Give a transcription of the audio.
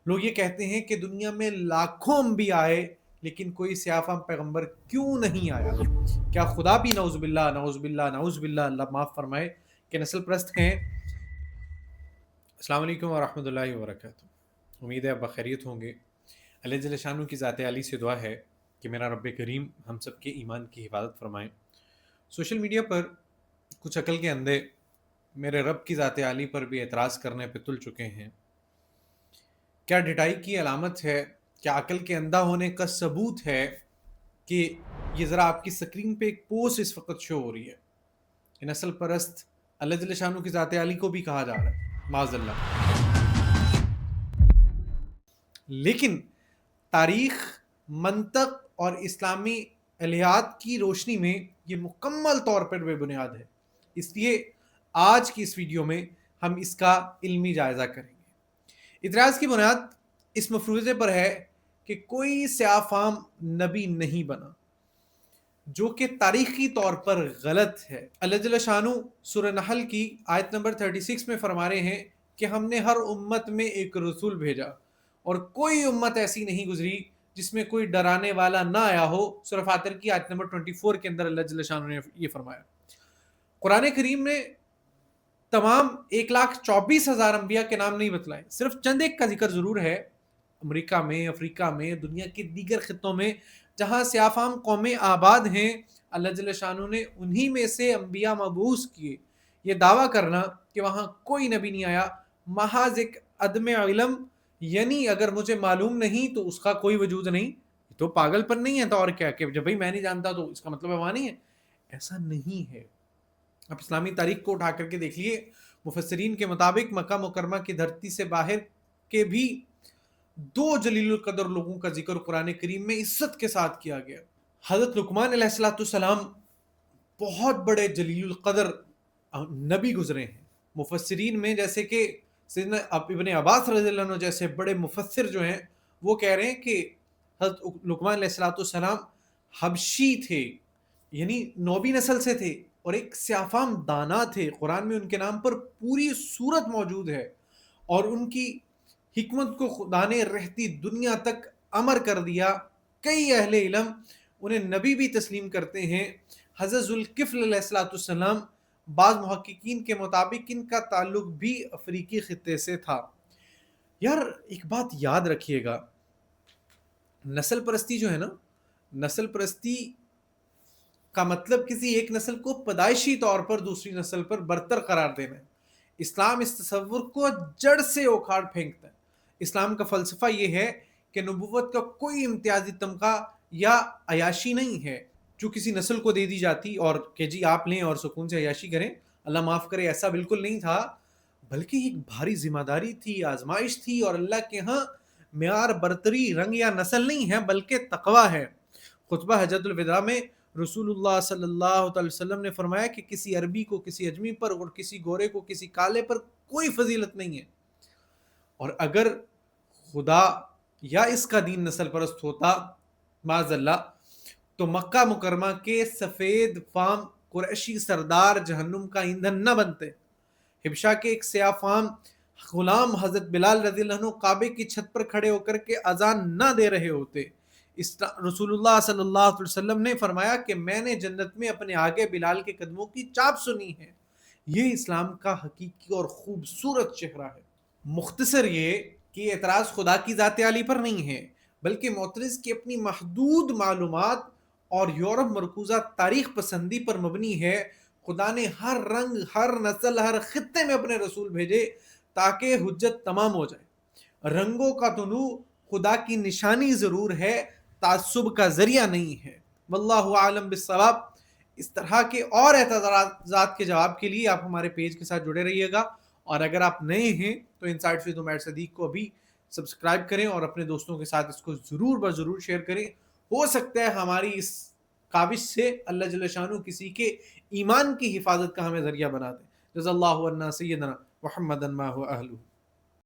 لوگ یہ کہتے ہیں کہ دنیا میں لاکھوں انبیاء آئے لیکن کوئی سیاہ فام پیغمبر کیوں نہیں آیا؟ کیا خدا بھی نعوذ باللہ نعوذ باللہ نعوذ باللہ اللہ معاف فرمائے کہ نسل پرست ہیں؟ السلام علیکم ورحمۃ اللہ وبرکاتہ۔ امید ہے آپ بخیریت ہوں گے۔ اللہ جل شانہ کی ذات عالی سے دعا ہے کہ میرا رب کریم ہم سب کے ایمان کی حفاظت فرمائیں۔ سوشل میڈیا پر کچھ عقل کے اندھے میرے رب کی ذات عالی پر بھی اعتراض کرنے پہ تل چکے ہیں۔ کیا ڈٹائی کی علامت ہے؟ کیا عقل کے اندھا ہونے کا ثبوت ہے کہ یہ ذرا آپ کی سکرین پہ ایک پوسٹ اس وقت شو ہو رہی ہے کہ نسل پرست اللہ جل شانہ کی ذات عالی کو بھی کہا جا رہا ہے، معاذ اللہ۔ لیکن تاریخ، منطق اور اسلامی الہیات کی روشنی میں یہ مکمل طور پر بے بنیاد ہے۔ اس لیے آج کی اس ویڈیو میں ہم اس کا علمی جائزہ کریں گے۔ اعتراض کی بنیاد اس مفروضے پر ہے کہ کوئی سیاہ فام نبی نہیں بنا، جو کہ تاریخی طور پر غلط ہے۔ اللہ جل شانہ سورہ نحل کی آیت نمبر 36 میں فرما رہے ہیں کہ ہم نے ہر امت میں ایک رسول بھیجا اور کوئی امت ایسی نہیں گزری جس میں کوئی ڈرانے والا نہ آیا ہو۔ سورہ فاطر کی آیت نمبر 24 کے اندر اللہ جل شانہ نے یہ فرمایا۔ قرآن کریم نے تمام 1,24,000 انبیاء کے نام نہیں بتلائے، صرف چند ایک کا ذکر ضرور ہے۔ امریکہ میں، افریقہ میں، دنیا کے دیگر خطوں میں جہاں سیاہ فام قومیں آباد ہیں، اللہ جل شانہ نے انہی میں سے انبیاء مبعوث کیے۔ یہ دعویٰ کرنا کہ وہاں کوئی نبی نہیں آیا محض ایک عدم علم، یعنی اگر مجھے معلوم نہیں تو اس کا کوئی وجود نہیں، تو پاگل پن نہیں ہے تو اور کیا کہ جب بھائی میں نہیں جانتا تو اس کا مطلب ہے وہاں نہیں ہے؟ ایسا نہیں ہے۔ اب اسلامی تاریخ کو اٹھا کر کے دیکھ لیے، مفسرین کے مطابق مکہ مکرمہ کی دھرتی سے باہر کے بھی 2 جلیل القدر لوگوں کا ذکر قرآن کریم میں عزت کے ساتھ کیا گیا۔ حضرت لقمان علیہ السلام بہت بڑے جلیل القدر نبی گزرے ہیں۔ مفسرین میں جیسے کہ سیدنا ابن عباس رضی اللہ عنہ جیسے بڑے مفسر جو ہیں وہ کہہ رہے ہیں کہ حضرت لقمان علیہ السلام حبشی تھے، یعنی نوبی نسل سے تھے اور ایک سیاہ فام دانا تھے۔ قرآن میں ان کے نام پر پوری سورت موجود ہے اور ان کی حکمت کو خدا نے رہتی دنیا تک امر کر دیا۔ کئی اہل علم انہیں نبی بھی تسلیم کرتے ہیں۔ حضرت ذوالکفل علیہ السلام بعض محققین کے مطابق ان کا تعلق بھی افریقی خطے سے تھا۔ یار ایک بات یاد رکھیے گا، نسل پرستی جو ہے نا، نسل پرستی کا مطلب کسی ایک نسل کو پیدائشی طور پر دوسری نسل پر برتر قرار دینا ہے۔ اسلام اس تصور کو جڑ سے اکھاڑ پھینکتا ہے۔ اسلام کا فلسفہ یہ ہے کہ نبوت کا کوئی امتیازی تمغہ یا عیاشی نہیں ہے جو کسی نسل کو دے دی جاتی اور کہ جی آپ لیں اور سکون سے عیاشی کریں، اللہ معاف کرے، ایسا بالکل نہیں تھا، بلکہ ایک بھاری ذمہ داری تھی، آزمائش تھی، اور اللہ کے ہاں معیار برتری رنگ یا نسل نہیں ہے بلکہ تقوی ہے۔ خطبہ حجۃ الوداع میں رسول اللہ صلی اللہ علیہ وسلم نے فرمایا کہ کسی عربی کو کسی اجمی پر اور کسی گورے کو کسی کالے پر کوئی فضیلت نہیں ہے، اور اگر خدا یا اس کا دین نسل پرست ہوتا معاذ اللہ تو مکہ مکرمہ کے سفید فام قریشی سردار جہنم کا ایندھن نہ بنتے۔ حبشہ کے ایک سیاہ فام غلام حضرت بلال رضی اللہ عنہ کعبے کی چھت پر کھڑے ہو کر کے اذان نہ دے رہے ہوتے۔ رسول اللہ صلی اللہ علیہ وسلم نے فرمایا کہ میں نے جنت میں اپنے آگے بلال کے قدموں کی چاپ سنی ہے۔ یہ اسلام کا حقیقی اور خوبصورت چہرہ ہے۔ مختصر یہ کہ اعتراض خدا کی ذات عالی پر نہیں ہے بلکہ معترض کی اپنی محدود معلومات اور یورپ مرکوزہ تاریخ پسندی پر مبنی ہے۔ خدا نے ہر رنگ، ہر نسل، ہر خطے میں اپنے رسول بھیجے تاکہ حجت تمام ہو جائے۔ رنگوں کا طلوع خدا کی نشانی ضرور ہے، تعصب کا ذریعہ نہیں ہے۔ واللہ عالم بالصواب۔ اس طرح کے اور اعتراضات کے جواب کے لیے آپ ہمارے پیج کے ساتھ جڑے رہیے گا، اور اگر آپ نئے ہیں تو انسائٹ ود عمیر صدیق کو ابھی سبسکرائب کریں اور اپنے دوستوں کے ساتھ اس کو ضرور شیئر کریں۔ ہو سکتا ہے ہماری اس کاوش سے اللہ جل شانہ کسی کے ایمان کی حفاظت کا ہمیں ذریعہ بنا دے۔ جزا اللہ عنا سیدنا محمد ما هو اہلہ۔